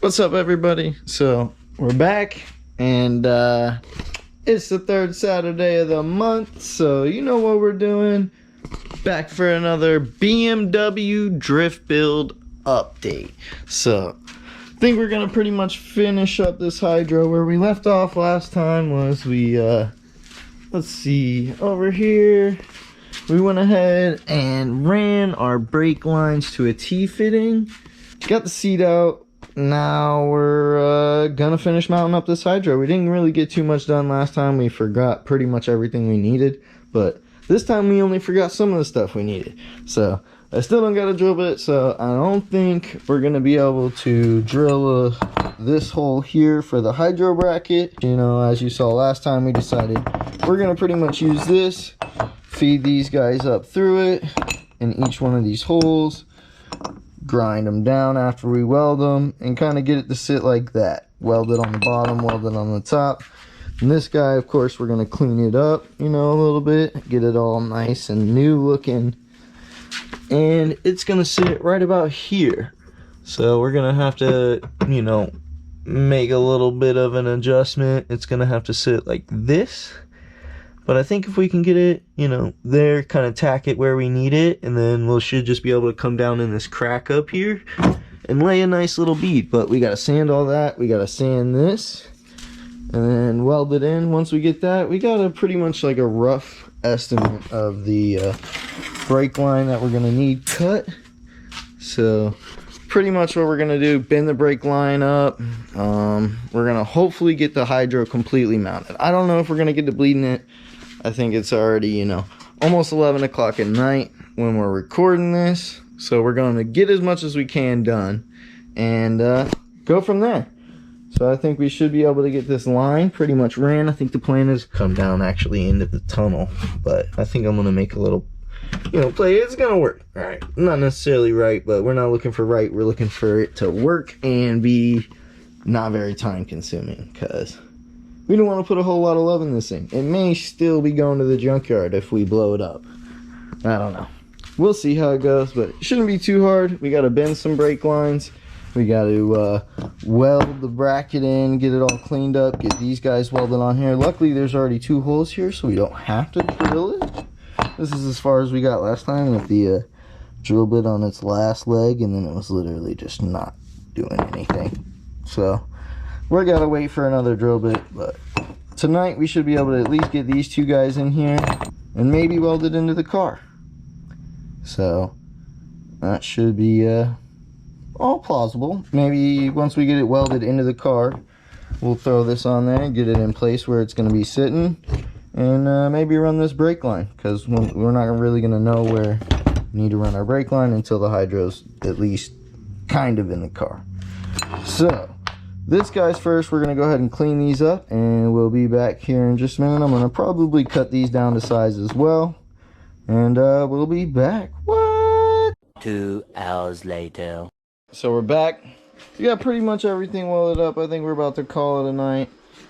What's up, everybody? So we're back, and it's the third Saturday of the month, so you know what we're doing. Back for another BMW drift build update. So I think we're gonna pretty much finish up this hydro. Where we left off last time was we let's see, over here we went ahead and ran our brake lines to a T-fitting, got the seat out. Now we're gonna finish mounting up this hydro. We didn't really get too much done last time. We forgot pretty much everything we needed, but this time we only forgot some of the stuff we needed. So I still don't got a drill bit, so I don't think we're gonna be able to drill this hole here for the hydro bracket. You know, as you saw last time, we decided we're gonna pretty much use this, feed these guys up through it in each one of these holes, grind them down after we weld them, and kind of get it to sit like that. Weld it on the bottom, weld it on the top. And this guy, of course, we're going to clean it up, you know, a little bit, get it all nice and new looking. And it's going to sit right about here. So we're going to have to, you know, make a little bit of an adjustment. It's going to have to sit like this. But I think if we can get it, you know, there, kind of tack it where we need it, and then we should just be able to come down in this crack up here and lay a nice little bead. But we got to sand all that. We got to sand this and then weld it in. Once we get that, we got a pretty much like a rough estimate of the brake line that we're going to need cut. So pretty much what we're going to do, bend the brake line up. We're going to hopefully get the hydro completely mounted. I don't know if we're going to get to bleeding it. I think it's already, you know, almost 11 o'clock at night when we're recording this. So we're going to get as much as we can done and go from there. So I think we should be able to get this line pretty much ran. I think the plan is come down actually into the tunnel. But I think I'm going to make a little, you know, play. It's going to work. All right. Not necessarily right, but we're not looking for right. We're looking for it to work and be not very time consuming, because we don't want to put a whole lot of love in this thing. It may still be going to the junkyard if we blow it up. I don't know. We'll see how it goes, but it shouldn't be too hard. We got to bend some brake lines. We got to weld the bracket in, get it all cleaned up, get these guys welded on here. Luckily, there's already 2 holes here, so we don't have to drill it. This is as far as we got last time with the drill bit on its last leg, and then it was literally just not doing anything. So we're gotta wait for another drill bit, but tonight we should be able to at least get these 2 guys in here and maybe weld it into the car. So that should be all plausible. Maybe once we get it welded into the car, we'll throw this on there and get it in place where it's going to be sitting, and maybe run this brake line, because we're not really going to know where we need to run our brake line until the hydro's at least kind of in the car. So this guy's first. We're going to go ahead and clean these up, and we'll be back here in just a minute. I'm going to probably cut these down to size as well, and we'll be back. What? 2 hours later. So we're back. We got pretty much everything welded up. I think we're about to call it a night.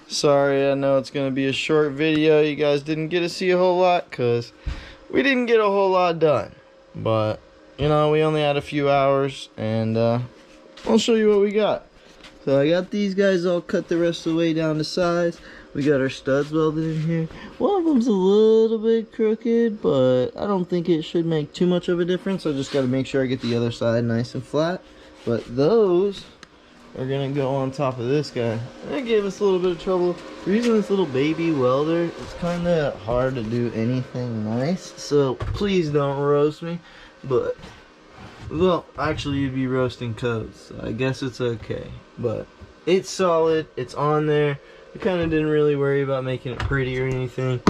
Sorry, I know it's going to be a short video. You guys didn't get to see a whole lot because we didn't get a whole lot done. But, you know, we only had a few hours, and I'll show you what we got. So I got these guys all cut the rest of the way down to size. We got our studs welded in here. One of them's a little bit crooked, but I don't think it should make too much of a difference. I just got to make sure I get the other side nice and flat. But those are going to go on top of this guy. That gave us a little bit of trouble. We're using this little baby welder. It's kind of hard to do anything nice, so please don't roast me. But, well, actually you'd be roasting codes, so I guess it's okay. But it's solid. It's on there. We kind of didn't really worry about making it pretty or anything.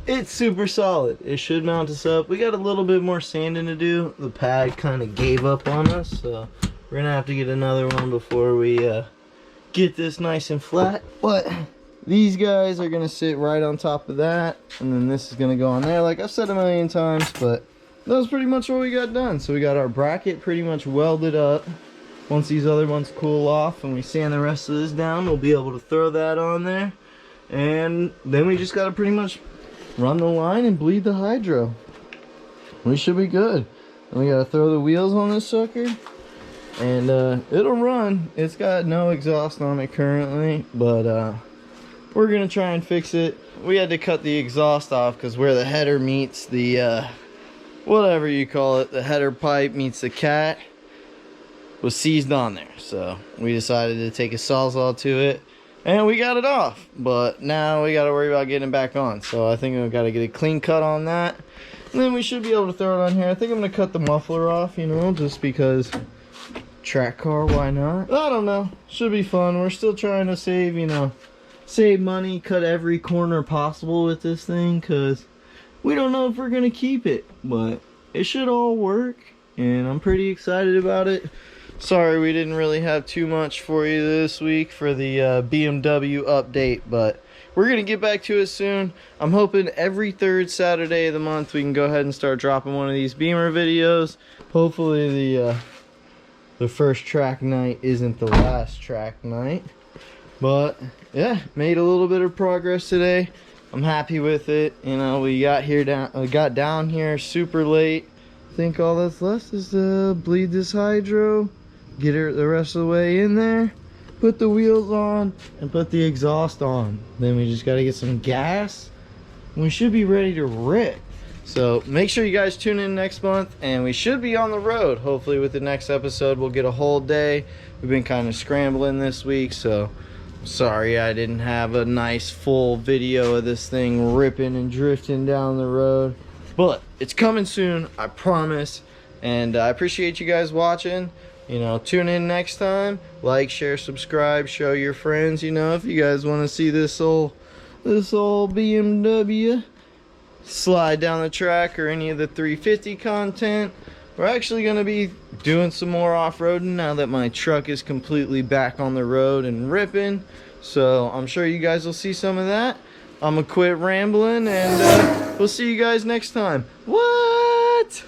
It's super solid. It should mount us up. We got a little bit more sanding to do. The pad kind of gave up on us, so we're gonna have to get another one before we get this nice and flat. But these guys are gonna sit right on top of that, and then this is gonna go on there, like I've said a million times. But that was pretty much what we got done. So we got our bracket pretty much welded up. Once these other ones cool off and we sand the rest of this down, we'll be able to throw that on there, and then we just gotta pretty much run the line and bleed the hydro. We should be good. Then we gotta throw the wheels on this sucker, and it'll run. It's got no exhaust on it currently, but we're gonna try and fix it. We had to cut the exhaust off because where the header meets the whatever you call it, the header pipe meets the cat, was seized on there. So we decided to take a sawzall to it, and we got it off. But now we got to worry about getting it back on. So I think we've got to get a clean cut on that, and then we should be able to throw it on here. I think I'm gonna cut the muffler off, you know, just because track car, why not? I don't know, should be fun. We're still trying to save, you know, save money, cut every corner possible with this thing, because we don't know if we're gonna keep it, but it should all work, and I'm pretty excited about it. Sorry we didn't really have too much for you this week for the BMW update, but we're gonna get back to it soon. I'm hoping every third Saturday of the month we can go ahead and start dropping one of these Beemer videos. Hopefully the first track night isn't the last track night. But yeah, made a little bit of progress today. I'm happy with it. You know, we got down here super late. I think all that's left is to bleed this hydro, get her the rest of the way in there, put the wheels on, and put the exhaust on. Then we just got to get some gas, and we should be ready to rip. So make sure you guys tune in next month, and we should be on the road. Hopefully with the next episode we'll get a whole day. We've been kind of scrambling this week, so sorry I didn't have a nice full video of this thing ripping and drifting down the road, but it's coming soon, I promise. And I appreciate you guys watching. You know, tune in next time. Like, share, subscribe, show your friends. You know, if you guys want to see this old BMW slide down the track, or any of the 350 content. We're actually going to be doing some more off-roading now that my truck is completely back on the road and ripping. So I'm sure you guys will see some of that. I'm going to quit rambling, and we'll see you guys next time. What?